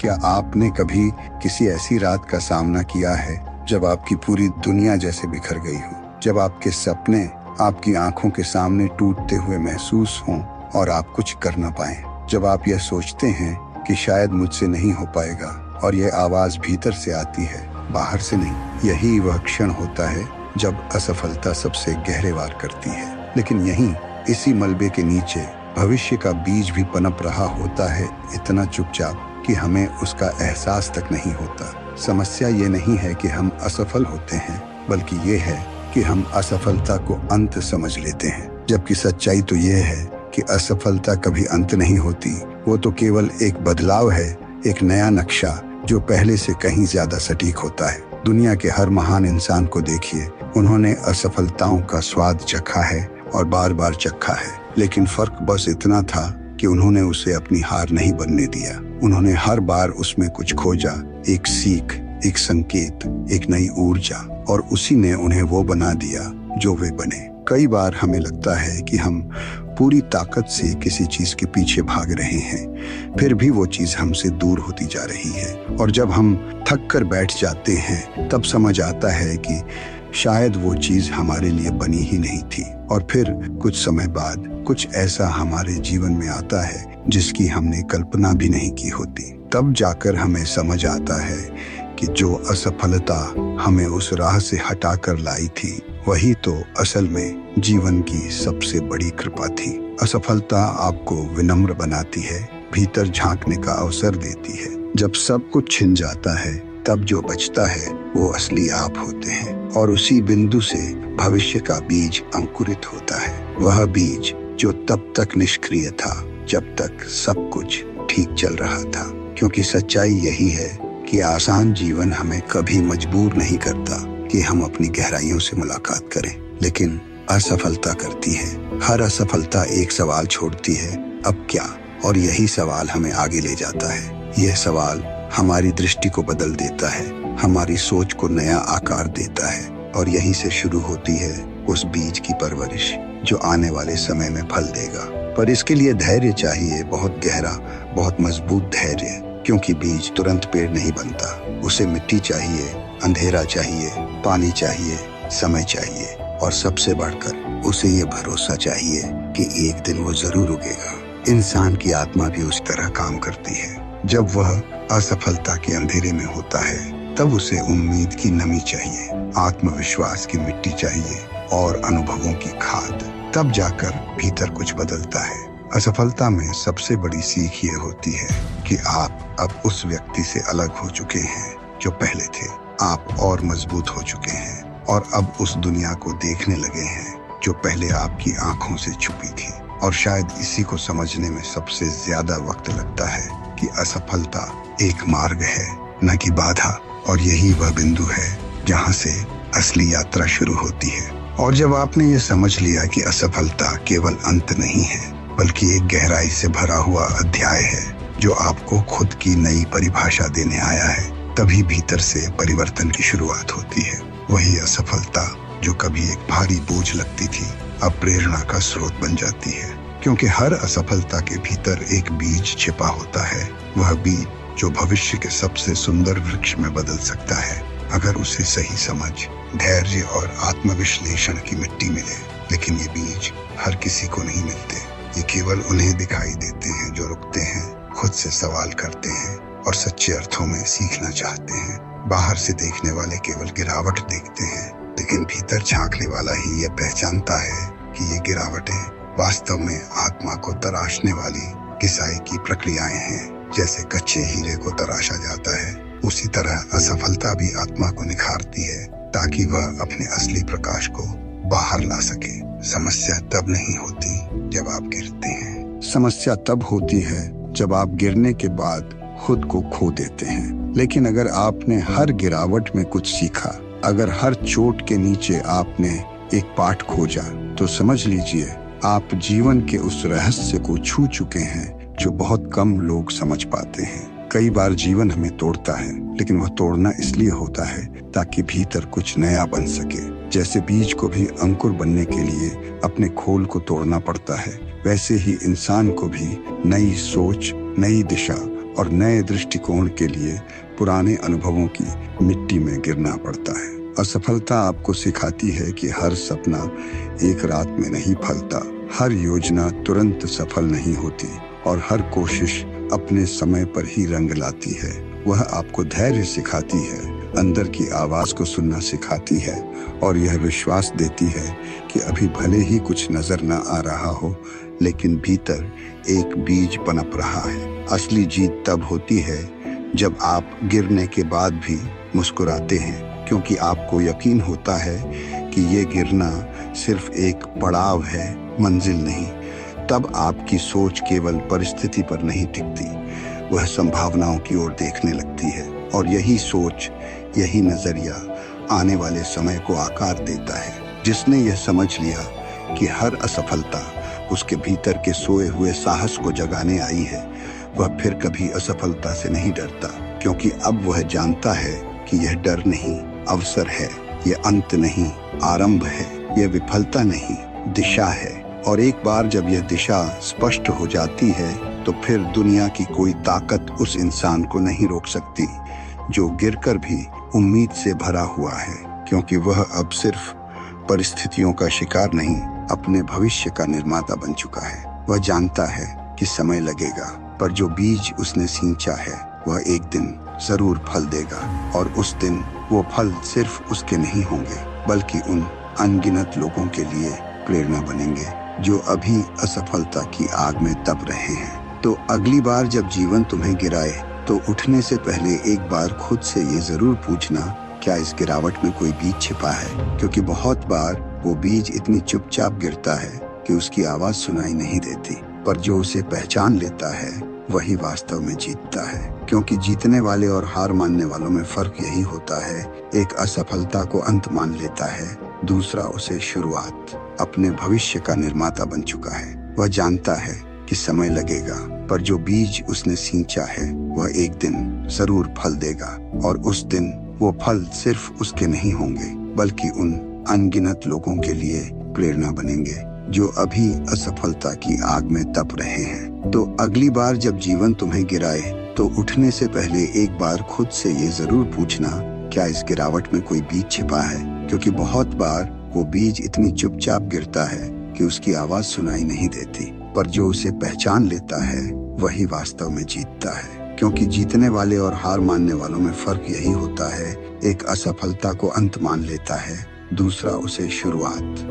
क्या आपने कभी किसी ऐसी रात का सामना किया है जब आपकी पूरी दुनिया जैसे बिखर गई हो, जब आपके सपने आपकी आंखों के सामने टूटते हुए महसूस हों और आप कुछ कर ना पाएं, जब आप यह सोचते हैं कि शायद मुझसे नहीं हो पाएगा और यह आवाज भीतर से आती है, बाहर से नहीं। यही वह क्षण होता है जब असफलता सबसे गहरे वार करती है। लेकिन यहीं इसी मलबे के नीचे भविष्य का बीज भी पनप रहा होता है, इतना चुपचाप कि हमें उसका एहसास तक नहीं होता। समस्या ये नहीं है कि हम असफल होते हैं, बल्कि ये है कि हम असफलता को अंत समझ लेते हैं। जबकि सच्चाई तो ये है कि असफलता कभी अंत नहीं होती, वो तो केवल एक बदलाव है, एक नया नक्शा जो पहले से कहीं ज्यादा सटीक होता है। दुनिया के हर महान इंसान को देखिए, उन्होंने असफलताओं का स्वाद चखा है और बार बार चखा है, लेकिन फर्क बस इतना था कि उन्होंने उसे अपनी हार नहीं बनने दिया। उन्होंने हर बार उसमें कुछ खोजा, एक सीख, एक संकेत, एक नई ऊर्जा, और उसी ने उन्हें वो बना दिया जो वे बने। कई बार हमें लगता है कि हम पूरी ताकत से किसी चीज के पीछे भाग रहे हैं, फिर भी वो चीज हमसे दूर होती जा रही है। और जब हम थक कर बैठ जाते हैं, तब समझ आता है कि शायद वो चीज हमारे लिए बनी ही नहीं थी। और फिर कुछ समय बाद कुछ ऐसा हमारे जीवन में आता है जिसकी हमने कल्पना भी नहीं की होती। तब जाकर हमें समझ आता है कि जो असफलता हमें उस राह से हटा कर लाई थी, वही तो असल में जीवन की सबसे बड़ी कृपा थी। असफलता आपको विनम्र बनाती है, भीतर झांकने का अवसर देती है। जब सब कुछ छिन जाता है, तब जो बचता है वो असली आप होते हैं, और उसी बिंदु से भविष्य का बीज अंकुरित होता है। वह बीज जो तब तक निष्क्रिय था जब तक सब कुछ ठीक चल रहा था। क्योंकि सच्चाई यही है कि आसान जीवन हमें कभी मजबूर नहीं करता कि हम अपनी गहराइयों से मुलाकात करें, लेकिन असफलता करती है। हर असफलता एक सवाल छोड़ती है, अब क्या? और यही सवाल हमें आगे ले जाता है। यह सवाल हमारी दृष्टि को बदल देता है, हमारी सोच को नया आकार देता है, और यहीं से शुरू होती है उस बीज की परवरिश जो आने वाले समय में फल देगा। पर इसके लिए धैर्य चाहिए, बहुत गहरा, बहुत मजबूत धैर्य। क्योंकि बीज तुरंत पेड़ नहीं बनता, उसे मिट्टी चाहिए, अंधेरा चाहिए, पानी चाहिए, समय चाहिए, और सबसे बढ़कर उसे ये भरोसा चाहिए कि एक दिन वो जरूर उगेगा। इंसान की आत्मा भी उस तरह काम करती है। जब वह असफलता के अंधेरे में होता है, तब उसे उम्मीद की नमी चाहिए, आत्मविश्वास की मिट्टी चाहिए, और अनुभवों की खाद। तब जाकर भीतर कुछ बदलता है। असफलता में सबसे बड़ी सीख ये होती है कि आप अब उस व्यक्ति से अलग हो चुके हैं जो पहले थे। आप और मजबूत हो चुके हैं, और अब उस दुनिया को देखने लगे हैं जो पहले आपकी आंखों से छुपी थी। और शायद इसी को समझने में सबसे ज्यादा वक्त लगता है कि असफलता एक मार्ग है, न कि बाधा। और यही वह बिंदु है जहाँ से असली यात्रा शुरू होती है। और जब आपने ये समझ लिया कि असफलता केवल अंत नहीं है, बल्कि एक गहराई से भरा हुआ अध्याय है जो आपको खुद की नई परिभाषा देने आया है, तभी भीतर से परिवर्तन की शुरुआत होती है। वही असफलता जो कभी एक भारी बोझ लगती थी, अब प्रेरणा का स्रोत बन जाती है। क्योंकि हर असफलता के भीतर एक बीज छिपा होता है, वह बीज जो भविष्य के सबसे सुंदर वृक्ष में बदल सकता है, अगर उसे सही समझ, धैर्य और आत्मविश्लेषण की मिट्टी मिले। लेकिन ये बीज हर किसी को नहीं मिलते। ये केवल उन्हें दिखाई देते हैं जो रुकते हैं, खुद से सवाल करते हैं, और सच्चे अर्थों में सीखना चाहते हैं। बाहर से देखने वाले केवल गिरावट देखते हैं, लेकिन भीतर झांकने वाला ही यह पहचानता है कि ये गिरावटें वास्तव में आत्मा को तराशने वाली घिसाई की प्रक्रियाएं हैं। जैसे कच्चे हीरे को तराशा जाता है, उसी तरह असफलता भी आत्मा को निखारती है, ताकि वह अपने असली प्रकाश को बाहर ला सके। समस्या तब नहीं होती जब आप गिरते हैं, समस्या तब होती है जब आप गिरने के बाद खुद को खो देते हैं। लेकिन अगर आपने हर गिरावट में कुछ सीखा, अगर हर चोट के नीचे आपने एक पाठ खोजा, तो समझ लीजिए आप जीवन के उस रहस्य को छू चुके हैं जो बहुत कम लोग समझ पाते हैं। कई बार जीवन हमें तोड़ता है, लेकिन वह तोड़ना इसलिए होता है ताकि भीतर कुछ नया बन सके। जैसे बीज को भी अंकुर बनने के लिए अपने खोल को तोड़ना पड़ता है, वैसे ही इंसान को भी नई सोच, नई दिशा और नए दृष्टिकोण के लिए पुराने अनुभवों की मिट्टी में गिरना पड़ता है। असफलता आपको सिखाती है कि हर सपना एक रात में नहीं फलता, हर योजना तुरंत सफल नहीं होती और हर कोशिश अपने समय पर ही रंग लाती है। वह आपको धैर्य सिखाती है, अंदर की आवाज को सुनना सिखाती है और यह विश्वास देती है कि अभी भले ही कुछ नजर न आ रहा हो, लेकिन भीतर एक बीज पनप रहा है। असली जीत तब होती है जब आप गिरने के बाद भी मुस्कुराते हैं, क्योंकि आपको यकीन होता है कि ये गिरना सिर्फ एक पड़ाव है, मंजिल नहीं। तब आपकी सोच केवल परिस्थिति पर नहीं टिकती, वह संभावनाओं की ओर देखने लगती है और यही सोच, यही नजरिया आने वाले समय को आकार देता है। जिसने यह समझ लिया कि हर असफलता उसके भीतर के सोए हुए साहस को जगाने आई है, वह फिर कभी असफलता से नहीं डरता, क्योंकि अब वह जानता है कि यह डर नहीं, अवसर है, यह अंत नहीं, आरंभ है, यह विफलता नहीं, दिशा है। और एक बार जब यह दिशा स्पष्ट हो जाती है तो फिर दुनिया की कोई ताकत उस इंसान को नहीं रोक सकती जो गिरकर भी उम्मीद से भरा हुआ है, क्योंकि वह अब सिर्फ परिस्थितियों का शिकार नहीं, अपने भविष्य का निर्माता बन चुका है। वह जानता है कि समय लगेगा, पर जो बीज उसने सींचा है वह एक दिन जरूर फल देगा और उस दिन वो फल सिर्फ उसके नहीं होंगे, बल्कि उन अनगिनत लोगों के लिए प्रेरणा बनेंगे जो अभी असफलता की आग में तप रहे हैं। तो अगली बार जब जीवन तुम्हें गिराए तो उठने से पहले एक बार खुद से ये जरूर पूछना, क्या इस गिरावट में कोई बीज छिपा है? क्योंकि बहुत बार वो बीज इतनी चुपचाप गिरता है कि उसकी आवाज सुनाई नहीं देती, पर जो उसे पहचान लेता है वही वास्तव में जीतता है। क्योंकि जीतने वाले और हार मानने वालों में फर्क यही होता है, एक असफलता को अंत मान लेता है, दूसरा उसे शुरुआत। अपने भविष्य का निर्माता बन चुका है। वह जानता है कि समय लगेगा, पर जो बीज उसने सींचा है वह एक दिन जरूर फल देगा और उस दिन वो फल सिर्फ उसके नहीं होंगे, बल्कि उन अनगिनत लोगों के लिए प्रेरणा बनेंगे जो अभी असफलता की आग में तप रहे हैं। तो अगली बार जब जीवन तुम्हें गिराए तो उठने से पहले एक बार खुद से ये जरूर पूछना, क्या इस गिरावट में कोई बीज छिपा है? क्योंकि बहुत बार वो बीज इतनी चुपचाप गिरता है कि उसकी आवाज सुनाई नहीं देती, पर जो उसे पहचान लेता है वही वास्तव में जीतता है। क्योंकि जीतने वाले और हार मानने वालों में फर्क यही होता है, एक असफलता को अंत मान लेता है, दूसरा उसे शुरुआत।